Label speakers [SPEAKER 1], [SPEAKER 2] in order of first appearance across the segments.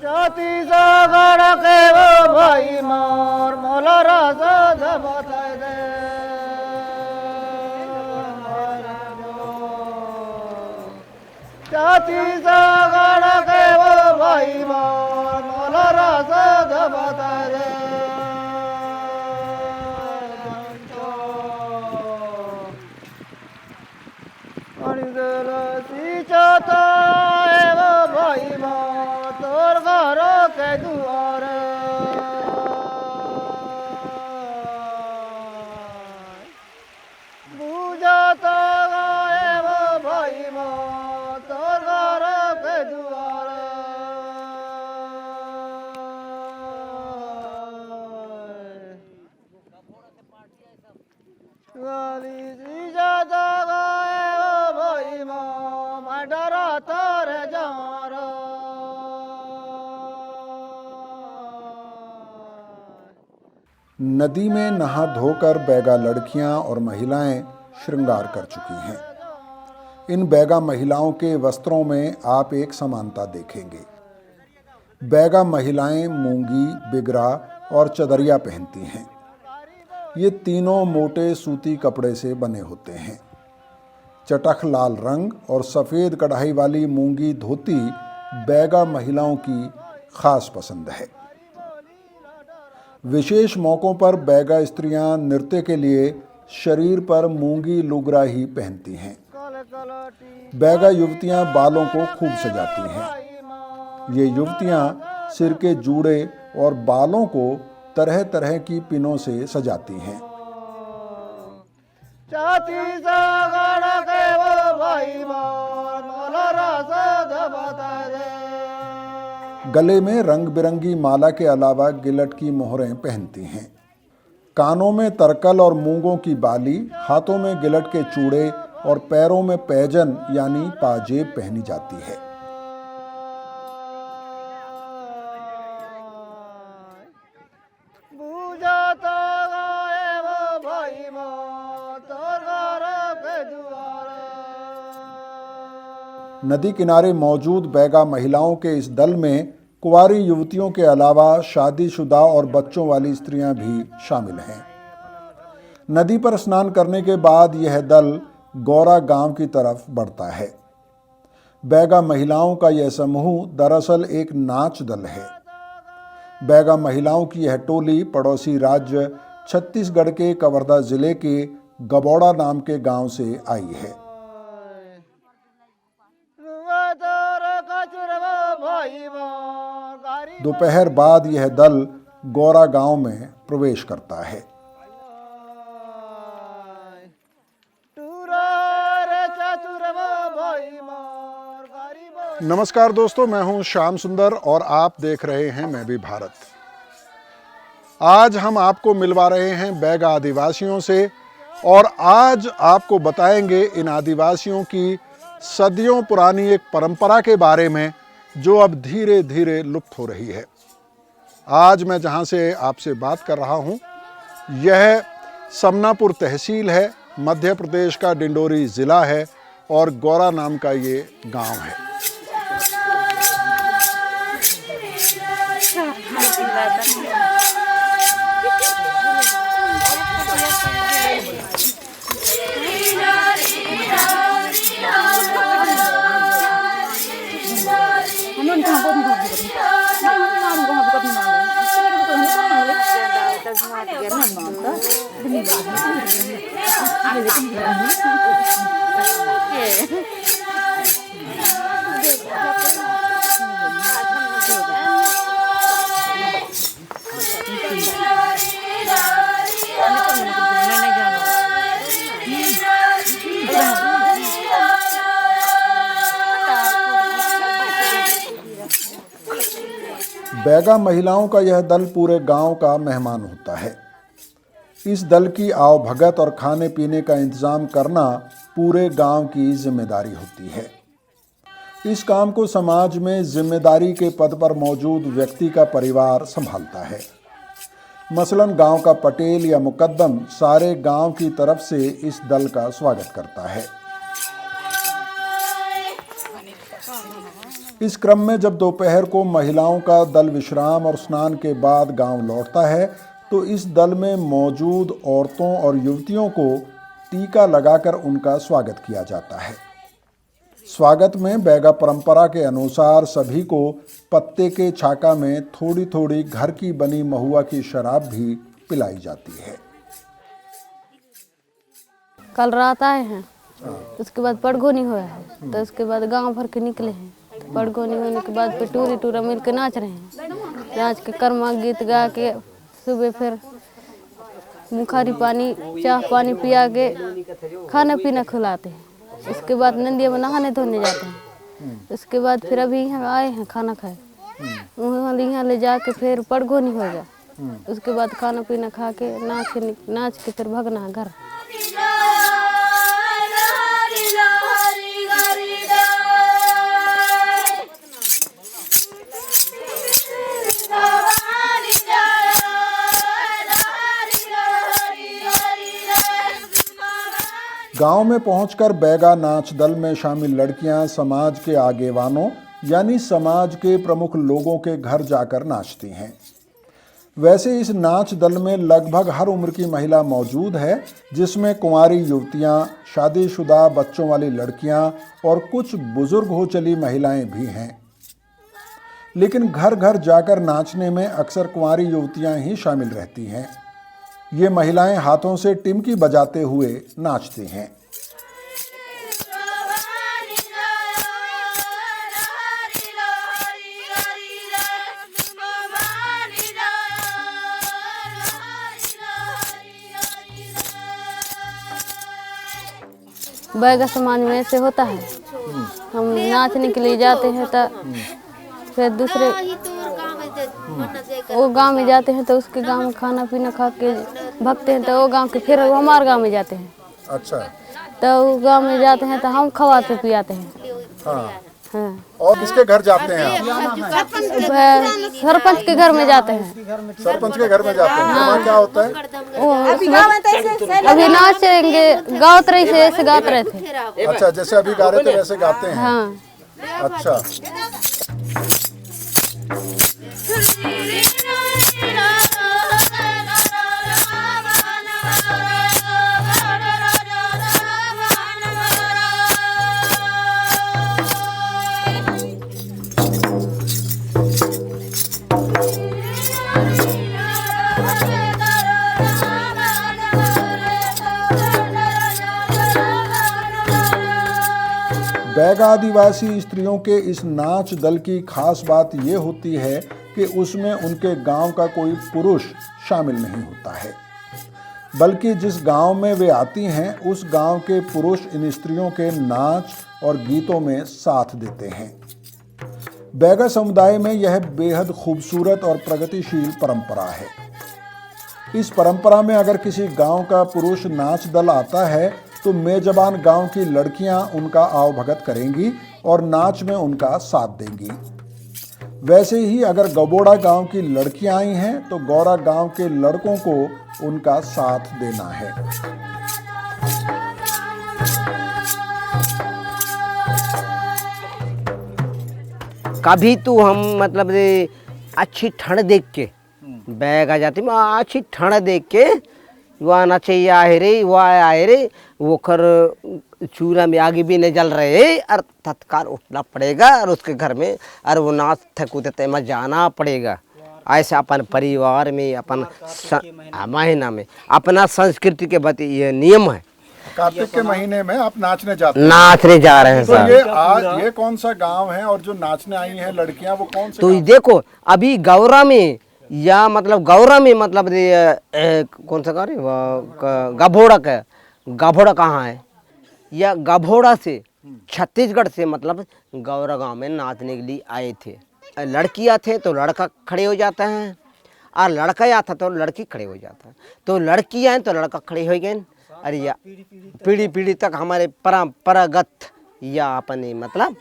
[SPEAKER 1] छत्तीसगढ़ के वो भाई मोर मोलरा सद बताए दे छत्तीसगढ़ के वो भाई मोर मोलरा सद बताए दे सींचता है वो भाई मोर तोर घर के दुआर बुझता है वो भाई मोर तोर घर के दुआर गाली सींचता है वो भाई मोर मैं डरा तारे जार
[SPEAKER 2] नदी में नहा धोकर बैगा लड़कियां और महिलाएं श्रृंगार कर चुकी हैं। इन बैगा महिलाओं के वस्त्रों में आप एक समानता देखेंगे। बैगा महिलाएं मूंगी, बिगरा और चदरिया पहनती हैं। ये तीनों मोटे सूती कपड़े से बने होते हैं। चटख लाल रंग और सफ़ेद कढ़ाई वाली मूंगी धोती बैगा महिलाओं की खास पसंद है। विशेष मौक़ों पर बैगा स्त्रियां नृत्य के लिए शरीर पर मूंगी लुगरा ही पहनती हैं। बैगा युवतियां बालों को खूब सजाती हैं। ये युवतियां सिर के जूड़े और बालों को तरह तरह की पिनों से सजाती हैं।
[SPEAKER 1] छत्तीसगढ़ के वो भाई मोर मोलरा सद बताए दे
[SPEAKER 2] गले में रंग बिरंगी माला के अलावा गिलट की मोहरें पहनती हैं। कानों में तरकल और मूंगों की बाली, हाथों में गिलट के चूड़े और पैरों में पैजन यानी पाजेब पहनी जाती है।
[SPEAKER 1] बुझता है वो भाई मोर तोर घर के दुआर
[SPEAKER 2] नदी किनारे मौजूद बैगा महिलाओं के इस दल में कुंवारी युवतियों के अलावा शादीशुदा और बच्चों वाली स्त्रियां भी शामिल हैं। नदी पर स्नान करने के बाद यह दल गौरा गांव की तरफ बढ़ता है। बैगा महिलाओं का यह समूह दरअसल एक नाच दल है। बैगा महिलाओं की यह टोली पड़ोसी राज्य छत्तीसगढ़ के कवर्धा जिले के गबौड़ा नाम के गांव से आई है। दोपहर बाद यह दल गौरा गांव में प्रवेश करता है। नमस्कार दोस्तों, मैं हूं श्याम सुंदर और आप देख रहे हैं मैं भी भारत। आज हम आपको मिलवा रहे हैं बैगा आदिवासियों से और आज आपको बताएंगे इन आदिवासियों की सदियों पुरानी एक परंपरा के बारे में जो अब धीरे धीरे लुप्त हो रही है। आज मैं जहां से आपसे बात कर रहा हूं, यह समनापुर तहसील है, मध्य प्रदेश का डिंडोरी ज़िला है और गौरा नाम का ये गांव है। बैगा महिलाओं का यह दल पूरे गांव का मेहमान होता है। इस दल की आवभगत और खाने पीने का इंतजाम करना पूरे गांव की जिम्मेदारी होती है। इस काम को समाज में जिम्मेदारी के पद पर मौजूद व्यक्ति का परिवार संभालता है। मसलन गांव का पटेल या मुकद्दम सारे गांव की तरफ से इस दल का स्वागत करता है। इस क्रम में जब दोपहर को महिलाओं का दल विश्राम और स्नान के बाद गांव लौटता है तो इस दल में मौजूद औरतों और युवतियों को टीका लगाकर उनका स्वागत किया जाता है। स्वागत में बैगा परंपरा के अनुसार सभी को पत्ते के छाका में थोड़ी थोड़ी घर की बनी महुआ की शराब भी पिलाई जाती है।
[SPEAKER 3] कल रात आए हैं, उसके बाद पड़गोनी हुआ है, तो उसके बाद गांव भर के निकले हैं। तो पड़गोनी होने के बाद फिर टूरी टूरा मिल के नाच रहे हैं। नाच के कर्मा गीत गा के सुबह फिर मुखारी पानी चाह पानी पिया के खाना पीना खिलाते हैं। उसके बाद नदिया में नहाने धोने जाते हैं। उसके बाद फिर अभी यहाँ आए हैं खाना खाए, वहाँ यहाँ ले जाके फिर पड़गोनी हो गया। उसके बाद खाना पीना खा के नाच के फिर भगना है घर।
[SPEAKER 2] गांव में पहुंचकर बैगा नाच दल में शामिल लड़कियां समाज के आगेवानों यानी समाज के प्रमुख लोगों के घर जाकर नाचती हैं। वैसे इस नाच दल में लगभग हर उम्र की महिला मौजूद है, जिसमें कुंवारी युवतियां, शादीशुदा बच्चों वाली लड़कियां और कुछ बुजुर्ग हो चली महिलाएं भी हैं। लेकिन घर घर जाकर नाचने में अक्सर कुंवारी युवतियां ही शामिल रहती हैं। ये महिलाएं हाथों से टिमकी बजाते हुए नाचती हैं।
[SPEAKER 3] बैगा समाज में ऐसे होता है, हम नाचने के लिए जाते हैं तो फिर दूसरे वो गांव में जाते हैं तो उसके गांव में खाना पीना खा के भगते हैं, तो वो गांव के फिर हमारे गांव में जाते हैं।
[SPEAKER 2] अच्छा,
[SPEAKER 3] तो वो गांव में जाते हैं तो हम खवाते पियाते हैं।
[SPEAKER 2] हाँ। और किसके घर जाते हैं आप?
[SPEAKER 3] सरपंच के घर में जाते हैं।
[SPEAKER 2] सरपंच के घर में जाते हैं। वहाँ क्या होता है?
[SPEAKER 3] अभी नाचेंगे, गाँव तरह से ऐसे गाते रहे थे।
[SPEAKER 2] अच्छा, जैसे अभी गा रहे थे वैसे गाते हैं।
[SPEAKER 3] हाँ।
[SPEAKER 2] अच्छा। बैगा आदिवासी स्त्रियों के इस नाच दल की खास बात ये होती है कि उसमें उनके गांव का कोई पुरुष शामिल नहीं होता है, बल्कि जिस गांव में वे आती हैं उस गांव के पुरुष इन स्त्रियों के नाच और गीतों में साथ देते हैं। बैगा समुदाय में यह बेहद खूबसूरत और प्रगतिशील परंपरा है। इस परंपरा में अगर किसी गांव का पुरुष नाच दल आता है तो मेजबान गांव की लड़कियां उनका आवभगत करेंगी और नाच में उनका साथ देंगी। वैसे ही अगर गबोड़ा गांव की लड़कियां आई हैं तो गौरा गांव के लड़कों को उनका साथ देना है।
[SPEAKER 4] कभी तो हम मतलब अच्छी ठंड देख के बैग आ जाती, अच्छी ठंड देख के वहाँ नचे आए रे, वहाँ आए रे, वो कर चूल्हा में आगे भी नहीं जल रहे और तत्काल उठना पड़ेगा और उसके घर में और वो नाच थकूते में जाना पड़ेगा। ऐसे अपन परिवार में अपन महीना में अपना संस्कृति के बत ये नियम है।
[SPEAKER 2] कार्तिक के महीने में आप नाचने जाते हैं?
[SPEAKER 4] नाचने जा रहे हैं
[SPEAKER 2] तो
[SPEAKER 4] सर।
[SPEAKER 2] ये कौन सा गांव है और जो नाचने आई हैं लड़कियां वो कौन से?
[SPEAKER 4] तो देखो अभी गौरा में या मतलब गौरा में मतलब कौन सा गाँव है? गभोड़ा कहाँ है? या गभोड़ा से छत्तीसगढ़ से मतलब गौरा गांव में नाचने के लिए आए थे। लड़कियां थे तो लड़का खड़े हो जाता है और लड़का आता तो लड़की खड़े हो जाता है। तो लड़कियां हैं तो लड़का खड़े हो गए। अरे या पीढ़ी पीढ़ी तक हमारे परंपरागत या अपने मतलब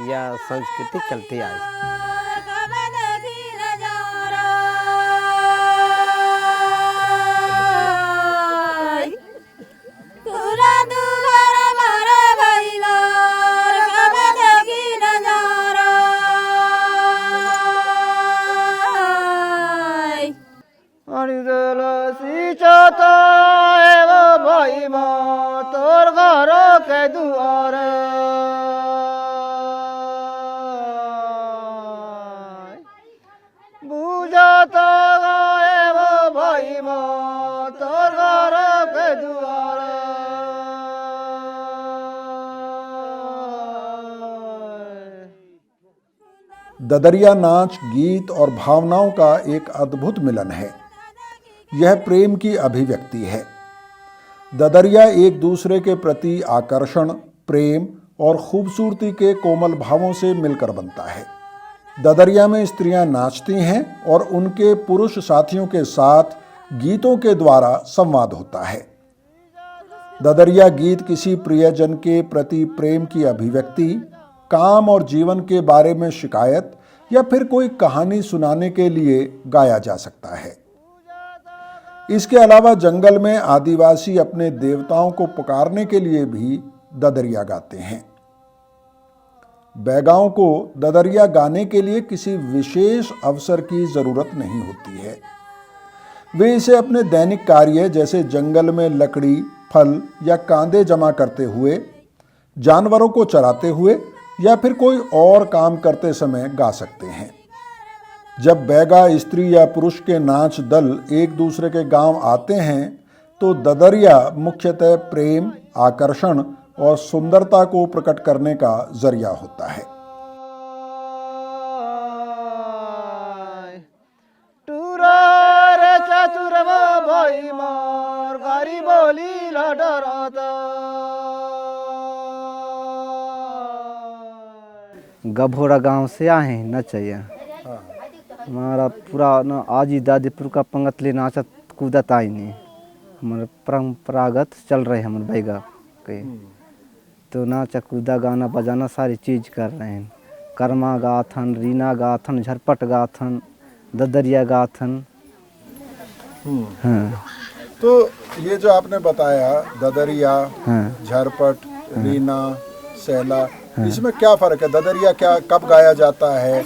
[SPEAKER 4] या संस्कृति चलती आई।
[SPEAKER 1] के द्वार बुझा तो गए वो भाई माँ तोर घर के द्वार
[SPEAKER 2] ददरिया नाच गीत और भावनाओं का एक अद्भुत मिलन है। यह प्रेम की अभिव्यक्ति है। ददरिया एक दूसरे के प्रति आकर्षण, प्रेम और खूबसूरती के कोमल भावों से मिलकर बनता है। ददरिया में स्त्रियां नाचती हैं और उनके पुरुष साथियों के साथ गीतों के द्वारा संवाद होता है। ददरिया गीत किसी प्रियजन के प्रति प्रेम की अभिव्यक्ति, काम और जीवन के बारे में शिकायत या फिर कोई कहानी सुनाने के लिए गाया जा सकता है। इसके अलावा जंगल में आदिवासी अपने देवताओं को पुकारने के लिए भी ददरिया गाते हैं। बैगाओं को ददरिया गाने के लिए किसी विशेष अवसर की जरूरत नहीं होती है। वे इसे अपने दैनिक कार्य जैसे जंगल में लकड़ी, फल या कांदे जमा करते हुए, जानवरों को चराते हुए या फिर कोई और काम करते समय गा सकते हैं। जब बैगा स्त्री या पुरुष के नाच दल एक दूसरे के गांव आते हैं तो ददरिया मुख्यतः प्रेम, आकर्षण और सुंदरता को प्रकट करने का जरिया होता है।
[SPEAKER 1] चतुर भाई मार गारी बोली लडराता
[SPEAKER 5] गभोड़ा गांव से आए हैं नचैया। हमारा पूरा न आजी दादीपुर का पंगतले नाचत कूदत आई नहीं, हमारे परंपरागत चल रहे हमारे बैगा के। तो नाचा कूदा गाना बजाना सारी चीज़ कर रहे हैं। कर्मा गाथन, रीना गाथन, झरपट गाथन, ददरिया गाथन। हाँ।
[SPEAKER 2] तो ये जो आपने बताया ददरिया,
[SPEAKER 5] हाँ।
[SPEAKER 2] झरपट, रीना, सैला, इसमें क्या फर्क है? ददरिया क्या कब गाया जाता है,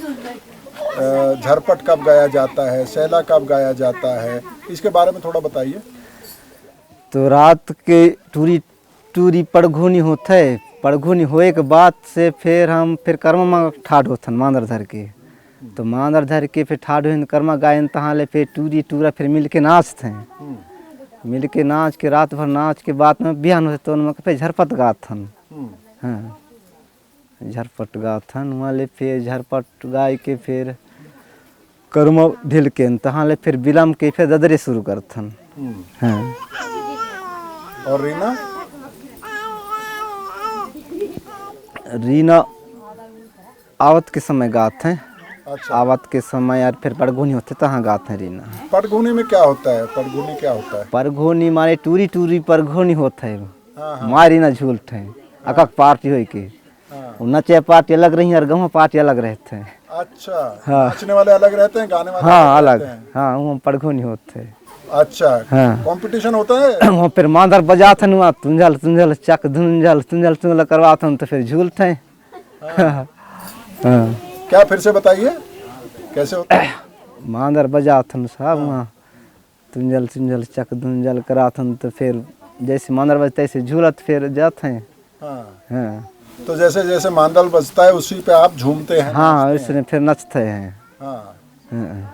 [SPEAKER 2] झरपट कब गाया जाता है, सैला कब गाया जाता है, इसके बारे में थोड़ा बताइए।
[SPEAKER 5] तो रात के टूरी पड़घुनी होता है। पड़घुनी होए के बाद से फिर कर्मा ठाड होथन मांदर धर के। तो मांदर धर के फिर ठाड हो कर्मा गायन तहाँ ले फिर टूरी टूरा फिर मिल के नाचते हैं। मिल के नाच के रात भर नाच के बाद में बिहान होते तो उनमें फिर झरपट गाथन। हाँ, झरपट गाथन वहाँ ले फिर झरपट गाय के फिर कर्मा ढिल के तहाँ ले फिर बिलम के फिर ददरे शुरू करथन। हाँ।
[SPEAKER 2] और रीना?
[SPEAKER 5] रीना आवत के समय गाते हैं।
[SPEAKER 2] अच्छा।
[SPEAKER 5] आवत के समय यार फिर पड़घुनी होते तहाँ गाते हैं रीना।
[SPEAKER 2] पड़घुनी में क्या होता है? पड़घुनी क्या होता है?
[SPEAKER 5] पड़घुनी मारे टूरी टूरी पड़घुनी होता है।
[SPEAKER 2] हाँ।
[SPEAKER 5] मारी ना झूलते हैं। अकक पार्टी हो के नचे पार्टी अलग रही और गाँव पार्टी अलग रहते हैं।
[SPEAKER 2] अच्छा।
[SPEAKER 5] हाँ।
[SPEAKER 2] नाचने वाले अलग रहते हैं, गाने वाले
[SPEAKER 5] हाँ अलग।
[SPEAKER 2] रहते हैं।
[SPEAKER 5] हाँ वो पड़घुनी होते हैं।
[SPEAKER 2] अच्छा।
[SPEAKER 5] हाँ।
[SPEAKER 2] कंपटीशन होता है?
[SPEAKER 5] वहाँ फिर मांदर बजाते हैं, तुंजल तुंजल चक धुंजल तुंजल तुंजल करवाते हैं तो फिर झूलते हैं। हाँ।
[SPEAKER 2] क्या फिर से बताइए कैसे होता है?
[SPEAKER 5] मांदर बजाते हैं साहब, वहाँ तुंजल तुंजल चक धुंजल कराते हैं तो फिर जैसे मांदर बजते ऐसे झूलत फिर जाते हैं।
[SPEAKER 2] हाँ।
[SPEAKER 5] हाँ।
[SPEAKER 2] तो जैसे जैसे मांदल बजता है उसी पे आप झूमते हैं?
[SPEAKER 5] हाँ इसने फिर नचते हैं।
[SPEAKER 2] हाँ।
[SPEAKER 5] हाँ।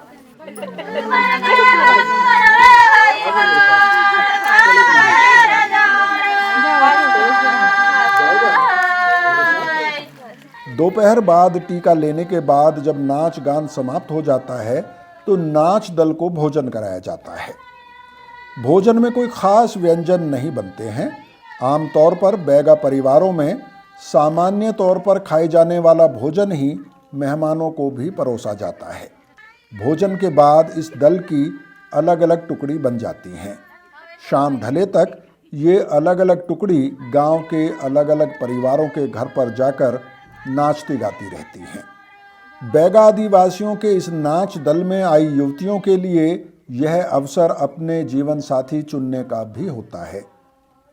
[SPEAKER 2] दोपहर बाद टीका लेने के बाद जब नाच गान समाप्त हो जाता है तो नाच दल को भोजन कराया जाता है। भोजन में कोई खास व्यंजन नहीं बनते हैं। आमतौर पर बैगा परिवारों में सामान्य तौर पर खाए जाने वाला भोजन ही मेहमानों को भी परोसा जाता है। भोजन के बाद इस दल की अलग अलग टुकड़ी बन जाती हैं। शाम ढले तक ये अलग अलग टुकड़ी गांव के अलग अलग परिवारों के घर पर जाकर नाचती गाती रहती हैं। बैगा आदिवासियों के इस नाच दल में आई युवतियों के लिए यह अवसर अपने जीवन साथी चुनने का भी होता है।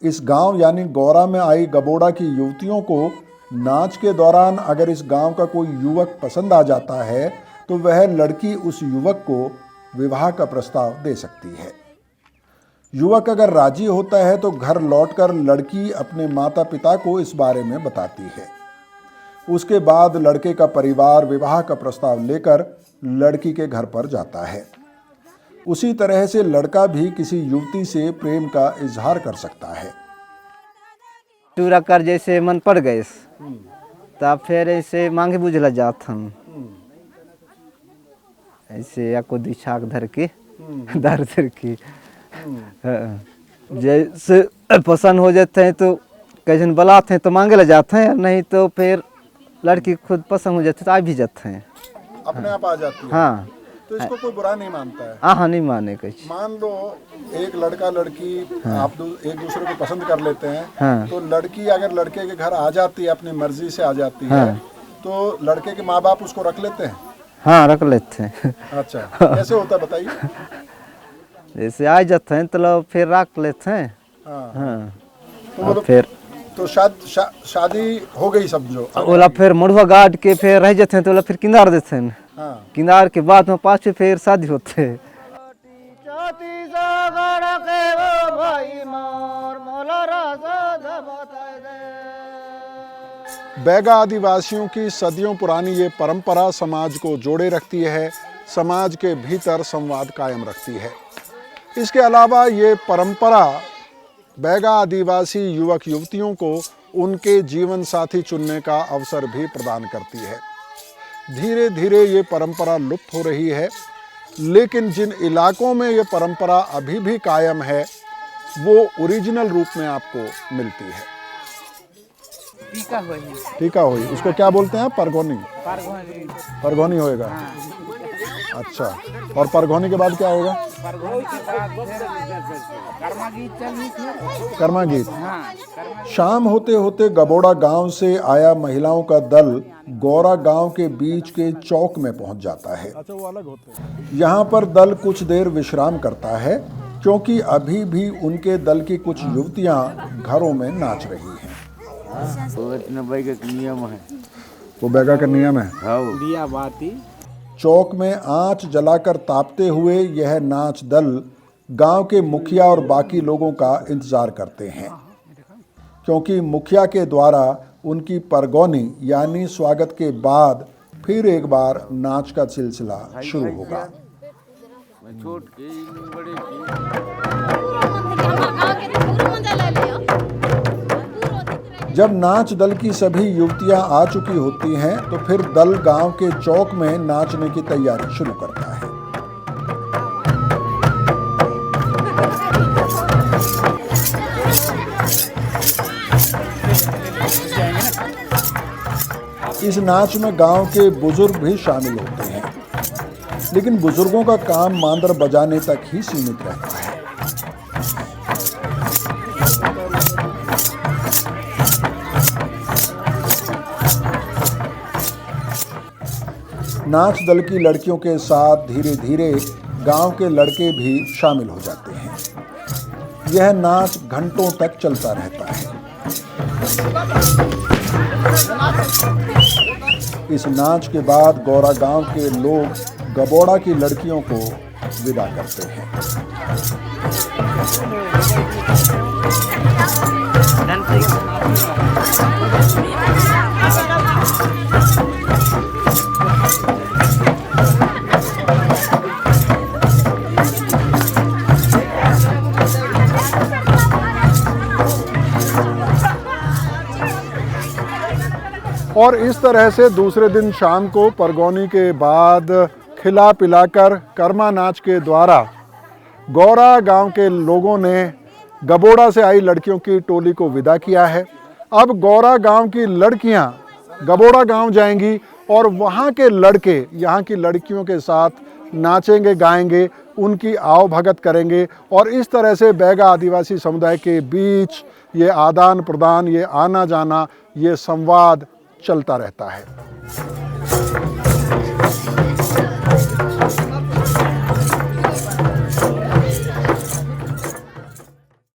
[SPEAKER 2] इस गांव यानी गौरा में आई गबोड़ा की युवतियों को नाच के दौरान अगर इस गांव का कोई युवक पसंद आ जाता है तो वह लड़की उस युवक को विवाह का प्रस्ताव दे सकती है। युवक अगर राजी होता है तो घर लौटकर लड़की अपने माता पिता को इस बारे में बताती है। उसके बाद लड़के का परिवार विवाह का प्रस्ताव लेकर लड़की के घर पर जाता है। उसी तरह से लड़का भी किसी युवती से प्रेम का इजहार कर सकता है।
[SPEAKER 5] टूरा कर जैसे मन पड़ गए तब फिर ऐसे मांगे बुझला जात हम ऐसे या को दिशाक धर के धर के जैसे पसंद हो जाते हैं तो कैसे बुलाते हैं तो मांगे ला जाते हैं, नहीं तो फिर लड़की खुद पसंद हो जाती है तो आ भी जाते हैं,
[SPEAKER 2] अपने आप आ जाती है।
[SPEAKER 5] हाँ
[SPEAKER 2] तो इसको कोई बुरा नहीं मानता है।
[SPEAKER 5] हाँ नहीं माने कैसे।
[SPEAKER 2] मान लो एक लड़का लड़की आप एक दूसरे को पसंद कर लेते हैं,
[SPEAKER 5] हाँ।
[SPEAKER 2] तो लड़की अगर लड़के के घर आ जाती है, अपनी मर्जी से आ जाती है, तो लड़के के माँ बाप उसको रख लेते हैं।
[SPEAKER 5] हाँ रख लेते हैं।
[SPEAKER 2] अच्छा, कैसे होता है बताइए।
[SPEAKER 5] जैसे आ जाते हैं तो लोग फिर रख लेते हैं।
[SPEAKER 2] हाँ।
[SPEAKER 5] हाँ
[SPEAKER 2] तो
[SPEAKER 5] और
[SPEAKER 2] मतलब
[SPEAKER 5] फिर
[SPEAKER 2] तो शादी हो गई समझो।
[SPEAKER 5] ओला फिर मुड़वा गाड़ के फिर रह जाते हैं तो ओला फिर किनार देते हैं।
[SPEAKER 2] हाँ।
[SPEAKER 5] किनार के बाद में पाछे फिर शादी होते हैं।
[SPEAKER 1] छाती सागर के वो भाई मोर मोला राजा दबाता दे।
[SPEAKER 2] बैगा आदिवासियों की सदियों पुरानी ये परंपरा समाज को जोड़े रखती है, समाज के भीतर संवाद कायम रखती है। इसके अलावा ये परंपरा बैगा आदिवासी युवक युवतियों को उनके जीवन साथी चुनने का अवसर भी प्रदान करती है। धीरे धीरे ये परंपरा लुप्त हो रही है, लेकिन जिन इलाकों में ये परंपरा अभी भी कायम है वो ओरिजिनल रूप में आपको मिलती है। टीका हुई, उसको क्या बोलते हैं? परगोनी। परगोनी होएगा। अच्छा, और परगोनी के बाद क्या होगा? कर्मा गीत। शाम होते होते गबोड़ा गांव से आया महिलाओं का दल गौरा गांव के बीच के चौक में पहुंच जाता है। अच्छा, वो अलग होते हैं। यहाँ पर दल कुछ देर विश्राम करता है, क्योंकि अभी भी उनके दल की कुछ युवतियां घरों में नाच रही हैं। वो बैगा का नियम है। चौक में आंच जलाकर तापते हुए यह नाच दल गांव के मुखिया और बाकी लोगों का इंतजार करते हैं, क्योंकि मुखिया के द्वारा उनकी परगौनी यानी स्वागत के बाद फिर एक बार नाच का सिलसिला शुरू होगा। जब नाच दल की सभी युवतियां आ चुकी होती हैं तो फिर दल गांव के चौक में नाचने की तैयारी शुरू करता है। इस नाच में गांव के बुजुर्ग भी शामिल होते हैं, लेकिन बुजुर्गों का काम मांदर बजाने तक ही सीमित रहता है। नाच दल की लड़कियों के साथ धीरे धीरे गांव के लड़के भी शामिल हो जाते हैं। यह नाच घंटों तक चलता रहता है। इस नाच के बाद गौरा गांव के लोग गबोड़ा की लड़कियों को विदा करते हैं। और इस तरह से दूसरे दिन शाम को परगौनी के बाद खिला पिलाकर कर्मा नाच के द्वारा गौरा गांव के लोगों ने गबोड़ा से आई लड़कियों की टोली को विदा किया है। अब गौरा गांव की लड़कियां गबोड़ा गांव जाएंगी और वहां के लड़के यहां की लड़कियों के साथ नाचेंगे, गाएंगे, उनकी आओ भगत करेंगे और इस तरह से बैगा आदिवासी समुदाय के बीच ये आदान प्रदान, ये आना जाना, ये संवाद चलता रहता है।